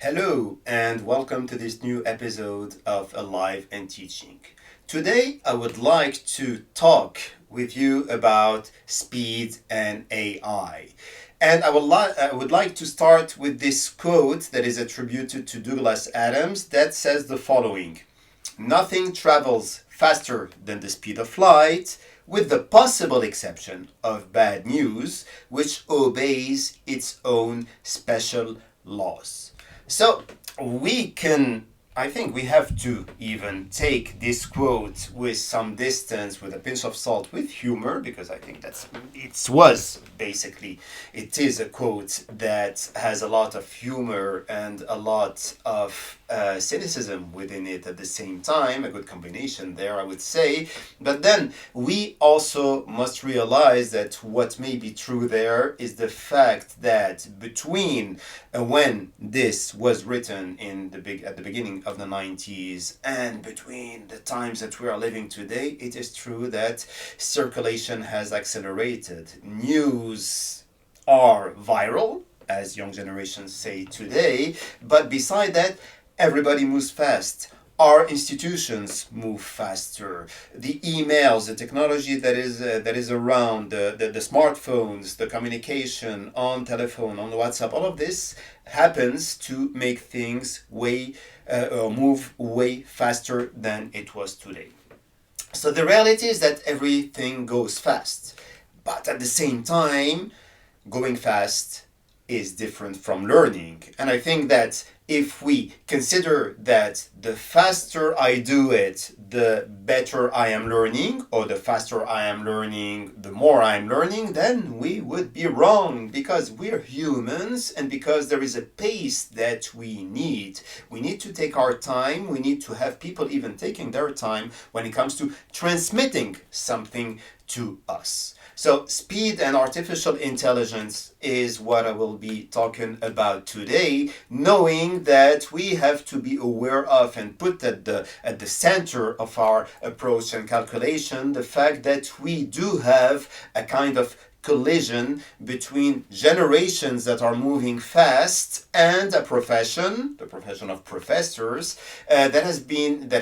Hello, and welcome to this new episode of Alive and Teaching. Today, I would like to talk with you about speed and AI. And I would like to start with this quote that is attributed to Douglas Adams that says the following: Nothing travels faster than the speed of light, with the possible exception of bad news, which obeys its own special laws. So we can, I think we have to even take this quote with some distance, with a pinch of salt, with humor, because I think it is a quote that has a lot of humor and a lot of cynicism within it at the same time, a good combination there, I would say. But then we also must realize that what may be true there is the fact that between when this was written at the beginning of the 90s and between the times that we are living today, it is true that circulation has accelerated. News are viral, as young generations say today, but beside that, everybody moves fast. Our institutions move faster. The emails, the technology that is around, the smartphones, the communication on telephone, on WhatsApp, all of this happens to make things move way faster than it was today. So the reality is that everything goes fast, but at the same time, going fast is different from learning. And I think that if we consider that the faster I do it, the better I am learning, or the faster I am learning, the more I am learning, then we would be wrong, because we're humans and because there is a pace that we need. We need to take our time. We need to have people even taking their time when it comes to transmitting something to us. So speed and artificial intelligence is what I will be talking about today, knowing that we have to be aware of and put at the center of our approach and calculation the fact that we do have a kind of collision between generations that are moving fast and a profession, the profession of professors, that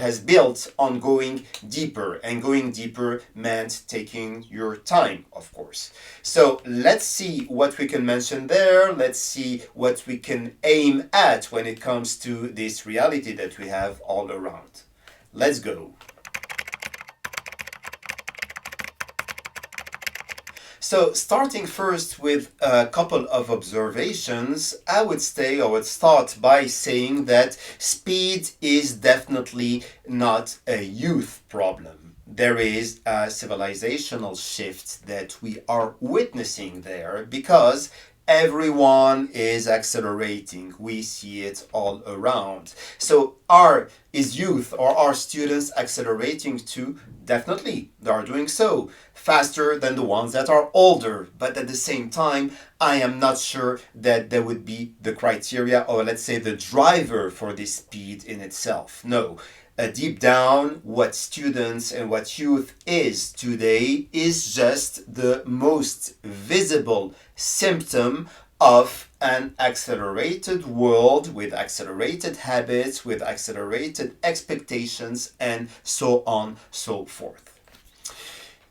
has built on going deeper, and going deeper meant taking your time, of course. So let's see what we can mention there. Let's see what we can aim at when it comes to this reality that we have all around. Let's go. So, starting first with a couple of observations, I would start by saying that speed is definitely not a youth problem. There is a civilizational shift that we are witnessing there, because everyone is accelerating. We see it all around. So is youth or are students accelerating too? Definitely, they are doing so faster than the ones that are older. But at the same time, I am not sure that there would be the criteria, or let's say the driver for this speed in itself. No. Deep down, what students and what youth is today is just the most visible symptom of an accelerated world with accelerated habits, with accelerated expectations, and so on, so forth.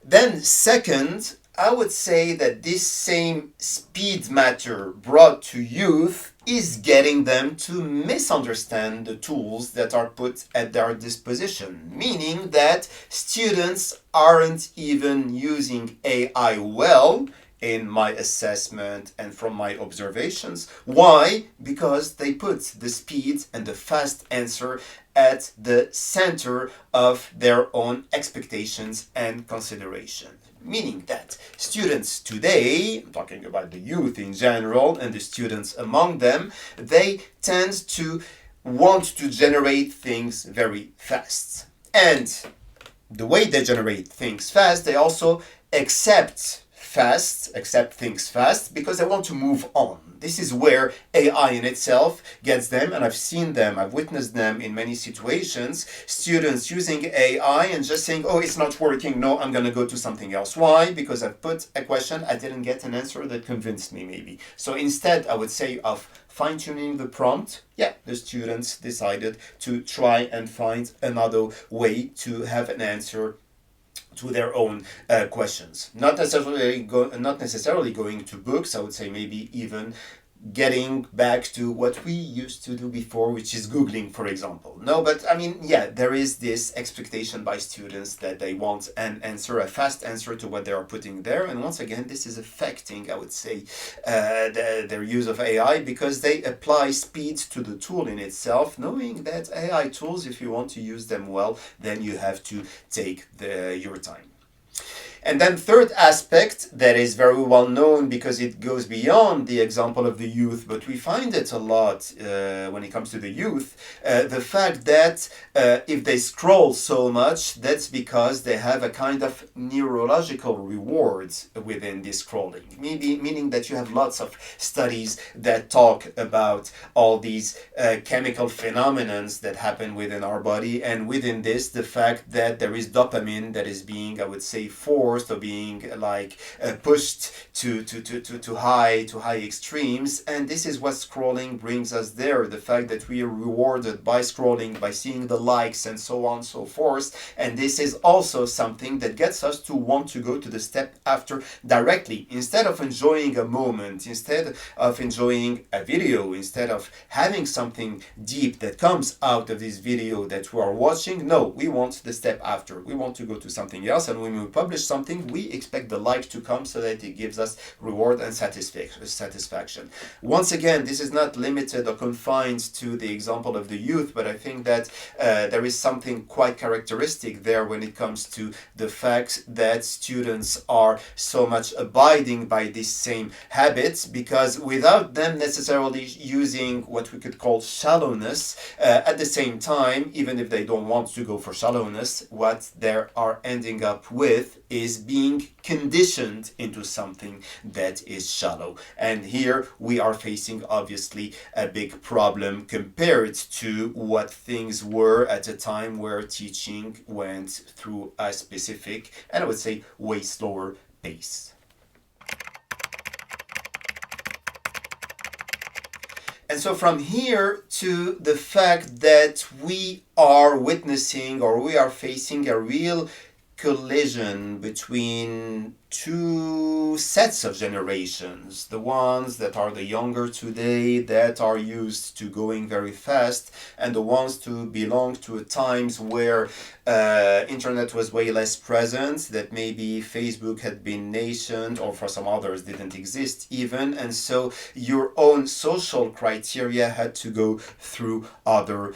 Then, second, I would say that this same speed matter brought to youth is getting them to misunderstand the tools that are put at their disposition, meaning that students aren't even using AI well, in my assessment and from my observations. Why? Because they put the speed and the fast answer at the center of their own expectations and consideration. Meaning that students today, I'm talking about the youth in general and the students among them, they tend to want to generate things very fast. And the way they generate things fast, they also accept fast, accept things fast, because they want to move on. This is where AI in itself gets them, and I've seen them, I've witnessed them in many situations. Students using AI and just saying, oh, it's not working, no, I'm going to go to something else. Why? Because I've put a question, I didn't get an answer that convinced me, maybe. So instead, I would say, of fine-tuning the prompt, yeah, the students decided to try and find another way to have an answer to their own questions. Not necessarily going to books. I would say maybe even getting back to what we used to do before, which is Googling, for example. No, but I mean, yeah, there is this expectation by students that they want an answer, a fast answer to what they are putting there. And once again, this is affecting, I would say, their use of AI, because they apply speed to the tool in itself, knowing that AI tools, if you want to use them well, then you have to take your time. And then third aspect that is very well known because it goes beyond the example of the youth, but we find it a lot when it comes to the youth, the fact that if they scroll so much, that's because they have a kind of neurological rewards within this scrolling. Meaning that you have lots of studies that talk about all these chemical phenomena that happen within our body, and within this, the fact that there is dopamine that is being, I would say, forced or being like pushed to high extremes, and this is what scrolling brings us there. The fact that we are rewarded by scrolling, by seeing the likes and so on and so forth, and this is also something that gets us to want to go to the step after directly, instead of enjoying a moment, instead of enjoying a video, instead of having something deep that comes out of this video that we are watching. No, we want the step after. We want to go to something else, and when we publish something, we expect the like to come so that it gives us reward and satisfaction. Once again, this is not limited or confined to the example of the youth, but I think that there is something quite characteristic there when it comes to the fact that students are so much abiding by these same habits, because without them necessarily using what we could call shallowness, at the same time, even if they don't want to go for shallowness, what they are ending up with is being conditioned into something that is shallow. And here we are facing obviously a big problem compared to what things were at a time where teaching went through a specific, and I would say way slower pace. And so from here to the fact that we are witnessing, or we are facing, a real collision between two sets of generations, the ones that are the younger today, that are used to going very fast, and the ones to belong to times where internet was way less present, that maybe Facebook had been nascent, or for some others didn't exist even, and so your own social criteria had to go through other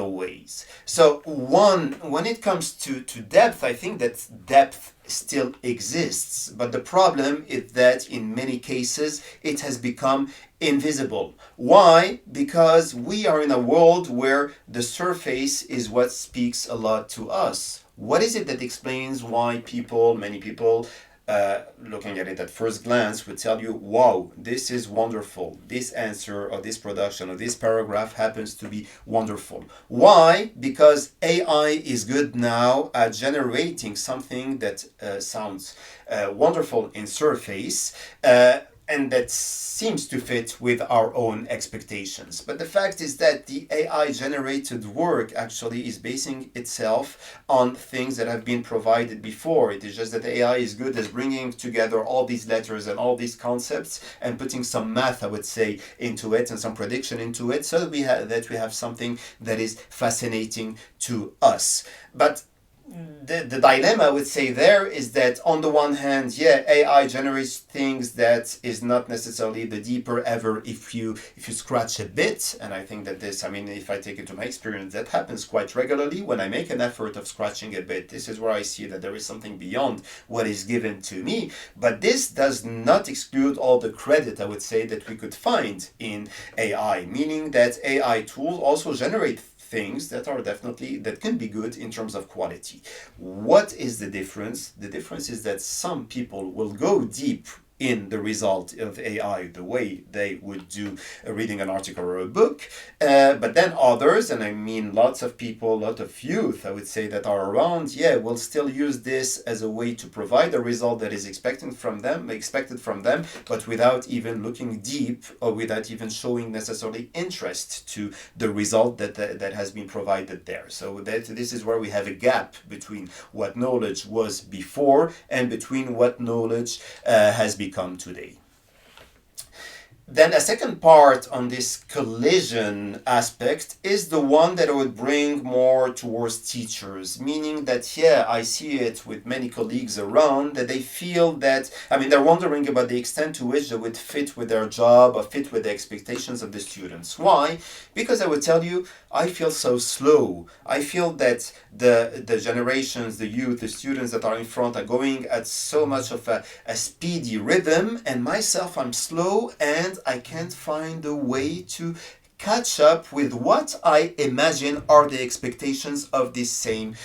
ways. So when it comes to depth, I think that depth still exists, but the problem is that in many cases it has become invisible. Why? Because we are in a world where the surface is what speaks a lot to us. What is it that explains why many people, looking at it at first glance, would tell you, wow, this is wonderful. This answer or this production or this paragraph happens to be wonderful. Why? Because AI is good now at generating something that sounds wonderful in surface, and that seems to fit with our own expectations. But the fact is that the AI generated work actually is basing itself on things that have been provided before. It is just that AI is good at bringing together all these letters and all these concepts and putting some math, I would say, into it, and some prediction into it, so that we have something that is fascinating to us. But the dilemma I would say there is that on the one hand, yeah, AI generates things that is not necessarily the deeper ever if you scratch a bit. And I think that this, I mean, if I take it to my experience, that happens quite regularly. When I make an effort of scratching a bit, this is where I see that there is something beyond what is given to me. But this does not exclude all the credit, I would say, that we could find in AI, meaning that AI tools also generate things that are definitely that can be good in terms of quality. What is the difference? The difference is that some people will go deep in the result of AI the way they would do reading an article or a book. But then others, and I mean lots of people, a lot of youth, I would say, that are around, yeah, will still use this as a way to provide a result that is expected from them, but without even looking deep or without even showing necessarily interest to the result that has been provided there. So this is where we have a gap between what knowledge was before and between what knowledge has become today. Then a second part on this collision aspect is the one that I would bring more towards teachers, meaning that, yeah, I see it with many colleagues around that they feel that, I mean, they're wondering about the extent to which they would fit with their job or fit with the expectations of the students. Why? Because I would tell you, I feel so slow. I feel that the generations, the youth, the students that are in front are going at so much of a speedy rhythm, and myself, I'm slow and I can't find a way to catch up with what I imagine are the expectations of these same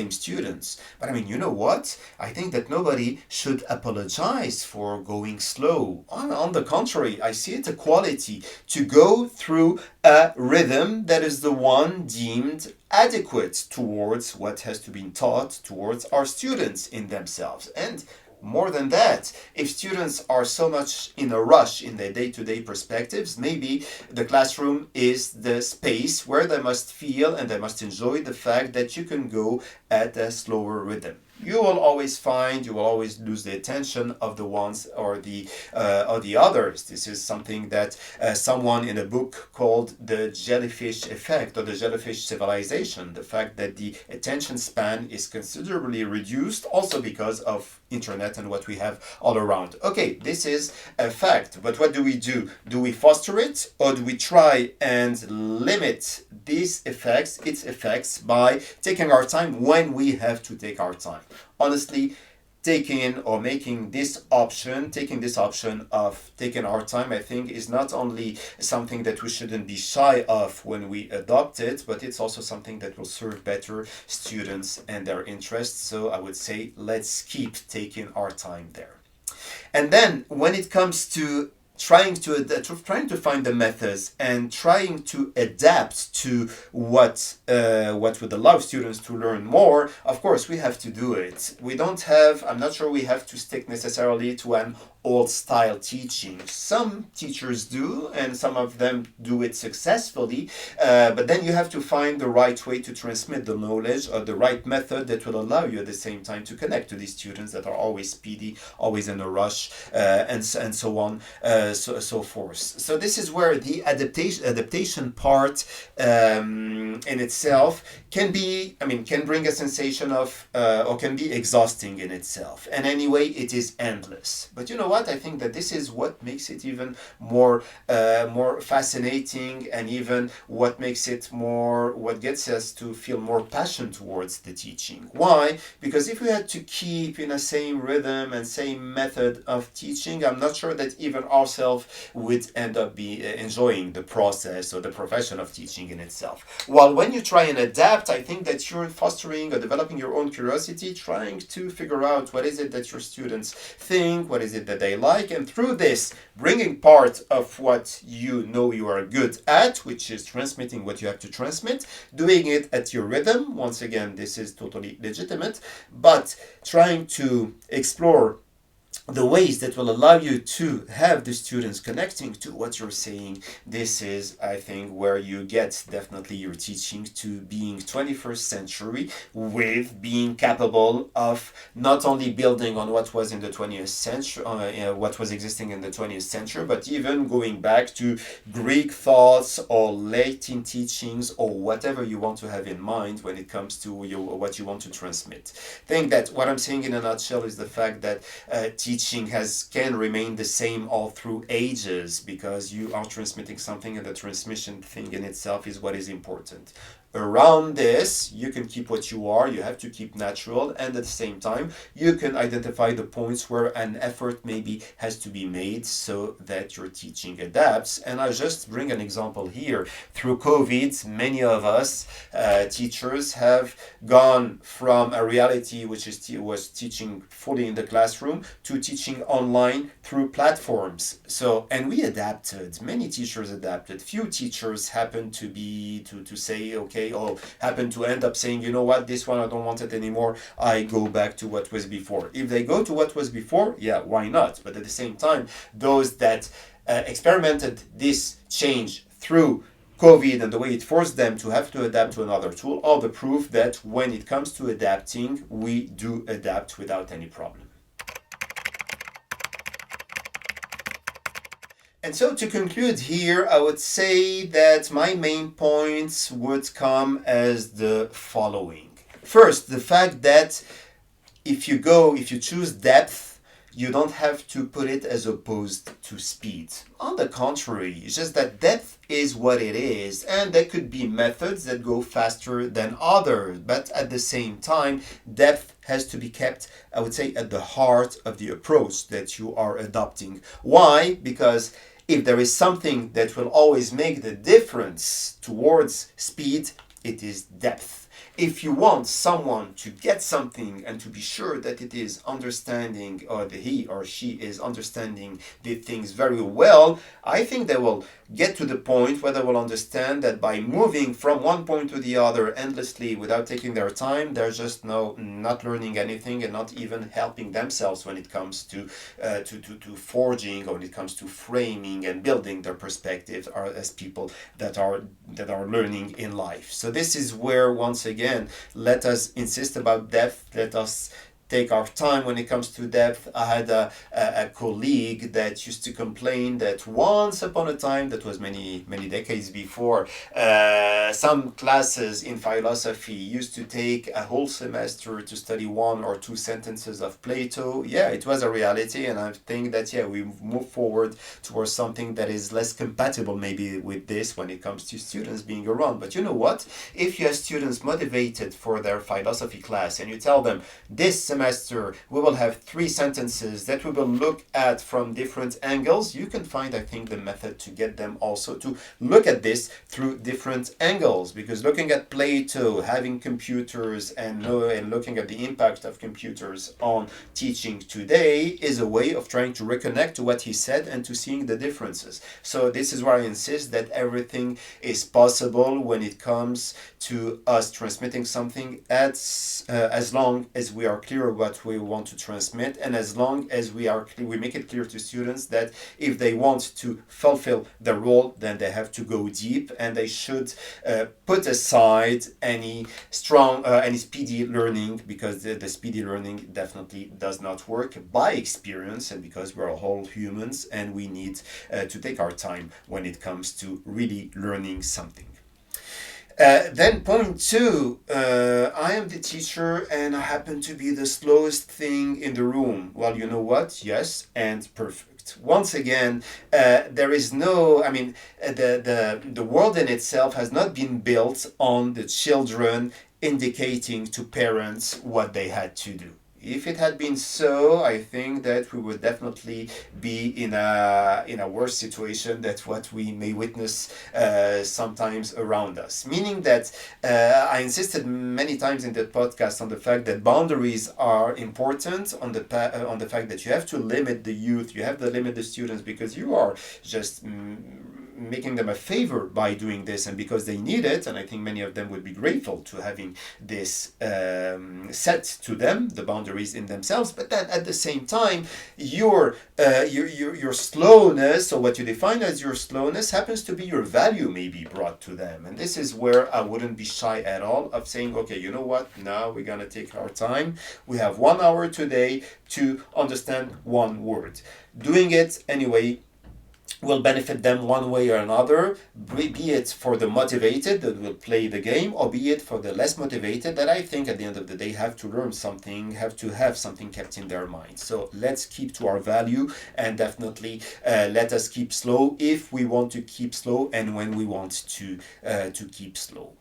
students. But I mean, you know what? I think that nobody should apologize for going slow. On the contrary, I see it a quality to go through a rhythm that is the one deemed adequate towards what has to be taught towards our students in themselves. And more than that, if students are so much in a rush in their day-to-day perspectives, maybe the classroom is the space where they must feel and they must enjoy the fact that you can go at a slower rhythm. You will always lose the attention of the ones or the others. This is something that someone in a book called the jellyfish effect or the jellyfish civilization. The fact that the attention span is considerably reduced, also because of internet and what we have all around. Okay, this is a fact, but what do we do? Do we foster it, or do we try and limit its effects by taking our time when we have to take our time? Honestly, taking this option of taking our time, I think, is not only something that we shouldn't be shy of when we adopt it, but it's also something that will serve better students and their interests. So I would say, let's keep taking our time there. And then when it comes to trying to find the methods and trying to adapt to what would allow students to learn more, of course we have to do it. I'm not sure we have to stick necessarily to an old style teaching. Some teachers do, and some of them do it successfully, but then you have to find the right way to transmit the knowledge, or the right method that will allow you at the same time to connect to these students that are always speedy, always in a rush, and so on, so forth. So this is where the adaptation part in itself can bring a sensation of, or can be exhausting in itself. And anyway, it is endless. But you know what? I think that this is what makes it even more fascinating, and even what gets us to feel more passion towards the teaching. Why? Because if we had to keep in a same rhythm and same method of teaching, I'm not sure that even ourselves would end up enjoying the process or the profession of teaching in itself. While when you try and adapt, I think that you're fostering or developing your own curiosity, trying to figure out what is it that your students think, what is it that they like, and through this, bringing part of what you know you are good at, which is transmitting what you have to transmit, doing it at your rhythm. Once again, this is totally legitimate, but trying to explore the ways that will allow you to have the students connecting to what you're saying. This is, I think, where you get definitely your teaching to being 21st century, with being capable of not only building on what was in the 20th century, what was existing in the 20th century, but even going back to Greek thoughts or Latin teachings, or whatever you want to have in mind when it comes to what you want to transmit. I think that what I'm saying in a nutshell is the fact that teaching can remain the same all through ages, because you are transmitting something, and the transmission thing in itself is what is important. around this, you can keep what you are, you have to keep natural, and at the same time, you can identify the points where an effort maybe has to be made so that your teaching adapts. And I'll just bring an example here. Through COVID, many of us teachers have gone from a reality which was teaching fully in the classroom to teaching online through platforms. So, and we adapted. Many teachers adapted. Few teachers happened to be to say, okay, or happen to end up saying, you know what, this one I don't want it anymore. I go back to what was before. If they go to what was before, yeah, why not? But at the same time, those that experimented this change through COVID and the way it forced them to have to adapt to another tool are the proof that when it comes to adapting, we do adapt without any problem. And so to conclude here, I would say that my main points would come as the following. First, the fact that if you choose depth, you don't have to put it as opposed to speed. On the contrary, it's just that depth is what it is, and there could be methods that go faster than others, but at the same time, depth has to be kept, I would say, at the heart of the approach that you are adopting. Why? Because if there is something that will always make the difference towards speed, it is depth. If you want someone to get something and to be sure that it is understanding, or that he or she is understanding the things very well, I think they will get to the point where they will understand that by moving from one point to the other endlessly without taking their time, they're just not learning anything and not even helping themselves when it comes to forging, or when it comes to framing and building their perspectives as people that are learning in life. So this is where, once again, let us insist about depth. Let us take our time when it comes to depth. I had a colleague that used to complain that once upon a time, that was many decades before, some classes in philosophy used to take a whole semester to study 1 or 2 sentences of Plato. Yeah, it was a reality, and I think that we move forward towards something that is less compatible maybe with this when it comes to students being around. But you know what? If you have students motivated for their philosophy class and you tell them this semester we will have 3 sentences that we will look at from different angles, you can find, I think, the method to get them also to look at this through different angles. Because looking at Plato, having computers, and looking at the impact of computers on teaching today is a way of trying to reconnect to what he said and to seeing the differences. So this is why I insist that everything is possible when it comes to us transmitting something as long as we are clear what we want to transmit, and as long as we make it clear to students that if they want to fulfill the role, then they have to go deep, and they should put aside any speedy learning, because the speedy learning definitely does not work by experience, and because we're all humans and we need to take our time when it comes to really learning something. Then point 2, I am the teacher and I happen to be the slowest thing in the room. Well, you know what? Yes, and perfect. Once again, there is no, the world in itself has not been built on the children indicating to parents what they had to do. If it had been so, I think that we would definitely be in a worse situation than what we may witness sometimes around us. Meaning that I insisted many times in that podcast on the fact that boundaries are important, on the fact that you have to limit the youth, you have to limit the students, because you are just making them a favor by doing this, and because they need it, and I think many of them would be grateful to having this set to them, the boundaries in themselves. But then at the same time, your slowness, or what you define as your slowness, happens to be your value maybe brought to them. And this is where I wouldn't be shy at all of saying, okay, you know what, now we're gonna take our time. We have 1 hour today to understand one word. Doing it anyway will benefit them one way or another, be it for the motivated that will play the game, or be it for the less motivated that I think at the end of the day have to learn something, have to have something kept in their mind. So let's keep to our value, and definitely let us keep slow if we want to keep slow and when we want to keep slow.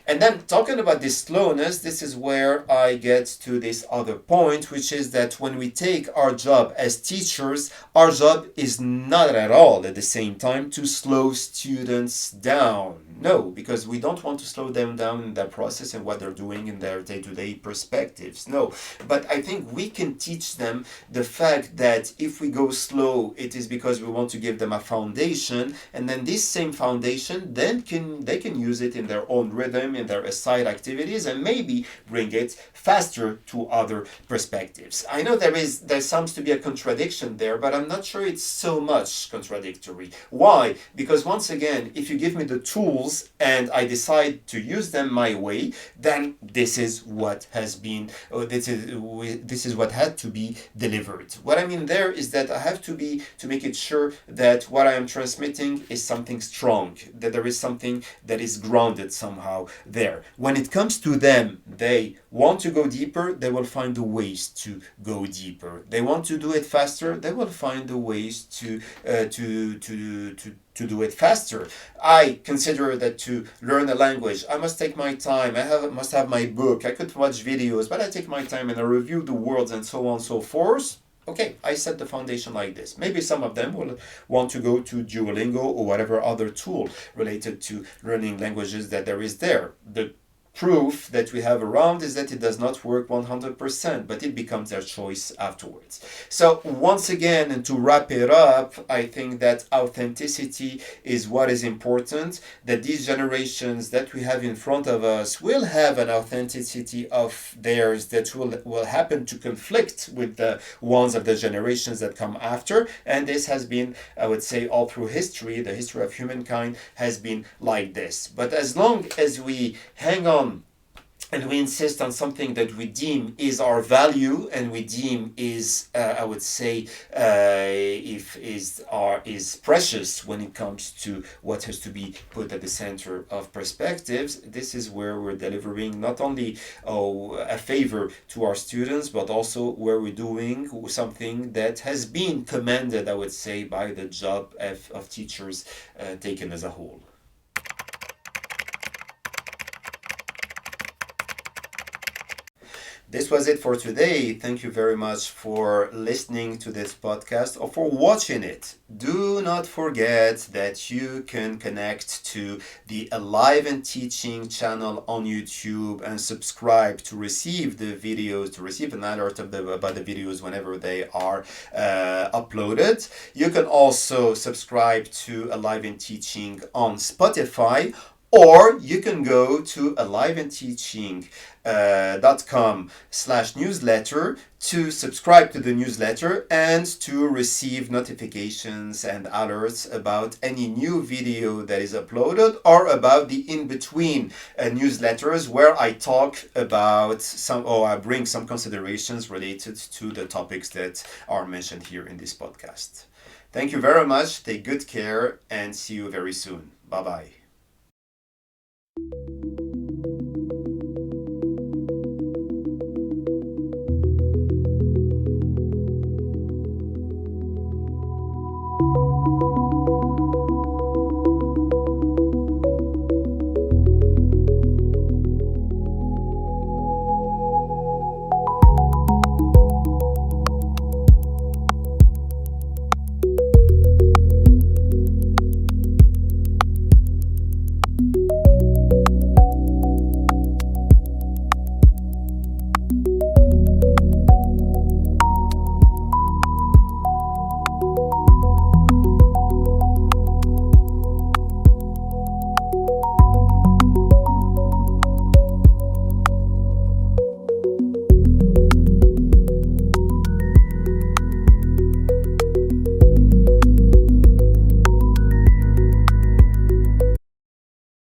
And then talking about this slowness, this is where I get to this other point, which is that when we take our job as teachers, our job is not at all at the same time to slow students down. No, because we don't want to slow them down in their process and what they're doing in their day-to-day perspectives. No, but I think we can teach them the fact that if we go slow, it is because we want to give them a foundation, and then this same foundation then they can use it in their own rhythm, in their aside activities, and maybe bring it faster to other perspectives. I know there seems to be a contradiction there, but I'm not sure it's so much contradictory. Why? Because once again, if you give me the tools and I decide to use them my way, then this is what has been, this is what had to be delivered. What I mean there is that I have to make it sure that what I am transmitting is something strong, that there is something that is grounded somehow there. When it comes to them, they want to go deeper, they will find the ways to go deeper. They want to do it faster, they will find the ways to do it faster. I consider that to learn a language, I must take my time. Must have my book. I could watch videos, but I take my time and I review the words and so on and so forth. Okay, I set the foundation like this. Maybe some of them will want to go to Duolingo or whatever other tool related to learning languages that there is there. The proof that we have around is that it does not work 100%, but it becomes their choice afterwards. So once again, and to wrap it up, I think that authenticity is what is important, that these generations that we have in front of us will have an authenticity of theirs that will happen to conflict with the ones of the generations that come after. And this has been, I would say, all through history, the history of humankind has been like this. But as long as we hang on and we insist on something that we deem is our value and we deem is I would say if is precious when it comes to what has to be put at the center of perspectives, this is where we're delivering not only a favor to our students, but also where we're doing something that has been commended, I would say, by the job of teachers taken as a whole. This was it for today. Thank you very much for listening to this podcast or for watching it. Do not forget that you can connect to the Alive and Teaching channel on YouTube and subscribe to receive the videos, to receive an alert about the videos whenever they are uploaded. You can also subscribe to Alive and Teaching on Spotify, or you can go to aliveandteaching.com/newsletter to subscribe to the newsletter and to receive notifications and alerts about any new video that is uploaded, or about the in-between newsletters where I talk about I bring some considerations related to the topics that are mentioned here in this podcast. Thank you very much. Take good care and see you very soon. Bye-bye.